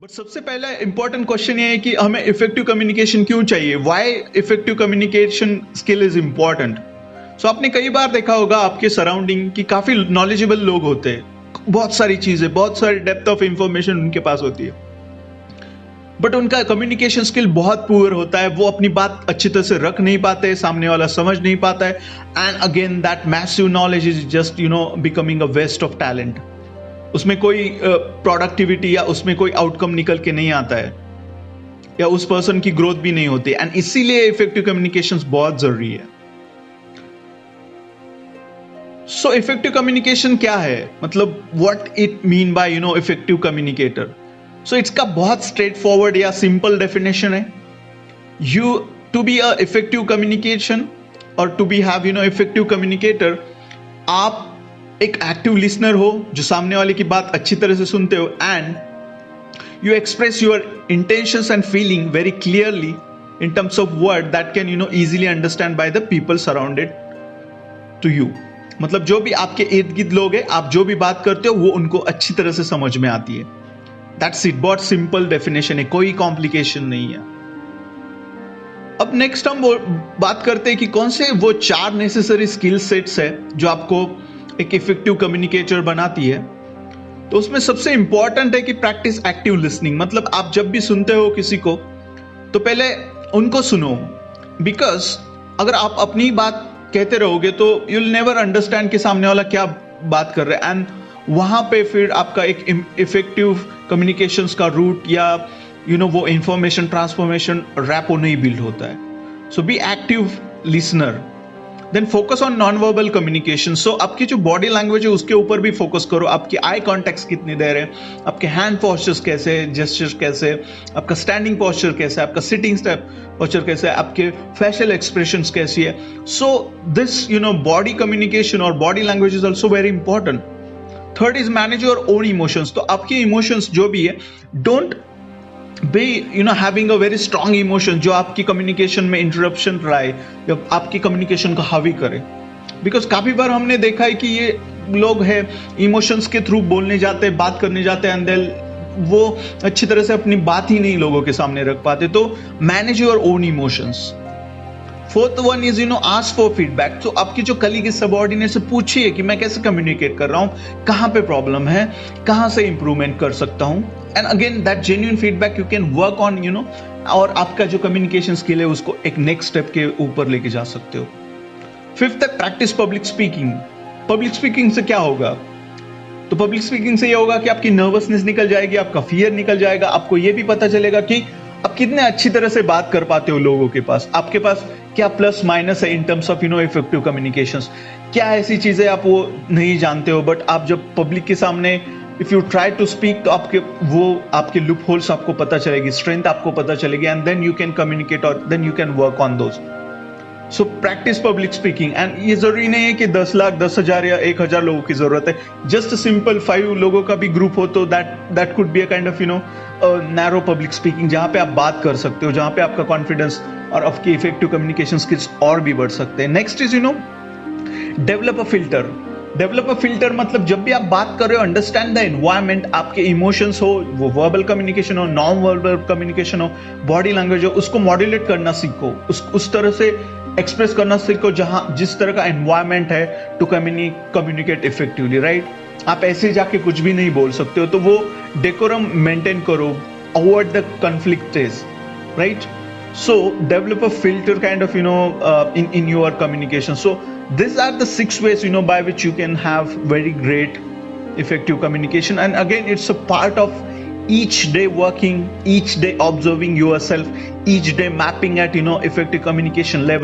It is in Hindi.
बट सबसे पहला इंपॉर्टेंट क्वेश्चन ये है कि हमें इफेक्टिव कम्युनिकेशन क्यों चाहिए, why effective communication skill is important. So आपने कई बार देखा होगा आपके सराउंडिंग कि काफी नॉलेजेबल लोग होते हैं, बहुत सारी चीजें, बहुत सारी डेप्थ ऑफ इंफॉर्मेशन उनके पास होती है, बट उनका कम्युनिकेशन स्किल बहुत पुअर होता है। वो अपनी बात अच्छी तरह से रख नहीं पाते, सामने वाला समझ नहीं पाता है, and again that massive knowledge is just becoming a waste of talent. उसमें कोई प्रोडक्टिविटी या उसमें कोई आउटकम निकल के नहीं आता है, या उस पर्सन की ग्रोथ भी नहीं होती, एंड इसीलिए इफेक्टिव कम्युनिकेशन बहुत जरूरी है। सो इफेक्टिव कम्युनिकेशन क्या है, मतलब what it mean by effective communicator. So इसका बहुत स्ट्रेट फॉरवर्ड या सिंपल डेफिनेशन है। You to be a effective communication और to be have effective communicator, आप एक एक्टिव लिसनर हो जो सामने वाले की बात अच्छी तरह से सुनते हो, and you express your intentions and feeling very clearly in terms of word that can easily understand by the people surrounded to you. मतलब जो भी आपके इर्द गिर्द लोग हैं, आप जो भी बात करते हो वो उनको अच्छी तरह से समझ में आती है। दैट्स इट, बहुत सिंपल डेफिनेशन है, कोई कॉम्प्लिकेशन नहीं है। अब नेक्स्ट हम वो बात करते हैं कि कौन से वो 4 नेसेसरी स्किल सेट्स है जो आपको एक इफेक्टिव कम्युनिकेटर बनाती है। तो उसमें सबसे इंपॉर्टेंट है कि प्रैक्टिस एक्टिव लिसनिंग। मतलब आप जब भी सुनते हो किसी को तो पहले उनको सुनो, बिकॉज अगर आप अपनी बात कहते रहोगे तो यू विल नेवर अंडरस्टैंड कि सामने वाला क्या बात कर रहा है, एंड वहां पे फिर आपका एक इफेक्टिव कम्युनिकेशंस का रूट या वो इंफॉर्मेशन ट्रांसफॉर्मेशन रैपो नहीं बिल्ड होता है। So be active listener, then focus on non verbal communication. So आपकी जो बॉडी लैंग्वेज है उसके ऊपर भी फोकस करो। आपकी आई कॉन्टेक्ट कितनी देर है, आपके हैंड पोस्चर्स कैसे है, जेस्चर्स कैसे है, आपका स्टैंडिंग पोस्चर कैसा है, आपका सिटिंग स्टेप पोस्चर कैसे है, आपके फेशियल एक्सप्रेशंस कैसी है। सो दिस बॉडी कम्युनिकेशन और body language is also very important. Third is manage your own emotions. तो आपके इमोशंस जो भी है, don't be having a very strong emotion जो आपकी कम्युनिकेशन में इंटरप्शन लाए या आपकी कम्युनिकेशन को हावी करे। बिकॉज काफी बार हमने देखा है कि ये लोग है इमोशंस के थ्रू बोलने जाते हैं, बात करने जाते हैं, एंड वो अच्छी तरह से अपनी बात ही नहीं लोगों के सामने रख पाते। तो manage your own emotions. Fourth one is ask for feedback. तो आपकी जो कलीग है, सबऑर्डिनेट से पूछिए कि मैं कैसे कम्युनिकेट कर रहा हूँ, कहाँ पे प्रॉब्लम है, कहाँ से इंप्रूवमेंट कर सकता हूँ, and again that genuine feedback you can work on और आपका जो कम्युनिकेशन स्किल है उसको एक नेक्स्ट स्टेप के ऊपर लेके जा सकते हो। फिफ्थ है practice public speaking. Public speaking से क्या होगा, तो पब्लिक स्पीकिंग से ये होगा कि आपकी नर्वसनेस निकल जाएगी, आपका फियर निकल जाएगा, आपको ये भी पता चलेगा कि आप कितने अच्छी तरह से बात कर पाते हो लोगों के पास, आपके पास क्या प्लस माइनस है इन टर्म्स ऑफ इफेक्टिव कम्युनिकेशंस, क्या ऐसी चीजें आप वो नहीं जानते हो, बट आप जब पब्लिक के सामने if you try to speak तो आपके लूप होल्स आपको पता चलेगी, स्ट्रेंथ आपको पता चलेगी, and then you can communicate और then you can work on those. So practice public speaking, and ये जरूरी नहीं है कि 10 लाख 10,000 या 1,000 लोगों की जरूरत है। जस्ट सिंपल 5 लोगों का भी ग्रुप हो तो that could be a kind of narrow public speaking, जहां पे आप बात कर सकते हो, जहां पे आपका कॉन्फिडेंस और आपकी इफेक्टिव कम्युनिकेशन स्किल्स और भी बढ़ सकते हैं। Next is develop a filter. Develop a filter मतलब जब भी आप बात कर रहे हो, अंडरस्टैंड द एनवायरमेंट, आपके इमोशंस हो, वो वर्बल कम्युनिकेशन हो, नॉन वर्बल कम्युनिकेशन हो, बॉडी लैंग्वेज हो, उसको मॉड्यूलेट करना सीखो, उस तरह से एक्सप्रेस करना सीखो जिस तरह का एनवायरमेंट है टू कम्युनिकेट इफेक्टिवली, राइट। आप ऐसे जाके कुछ भी नहीं बोल सकते हो, तो वो डेकोरम मेंटेन करो, avoid the conflicts, right. So develop a filter kind of in your communication. So these are the 6 ways by which you can have very great effective communication, and again it's a part of each day working, each day observing yourself, each day mapping at effective communication level.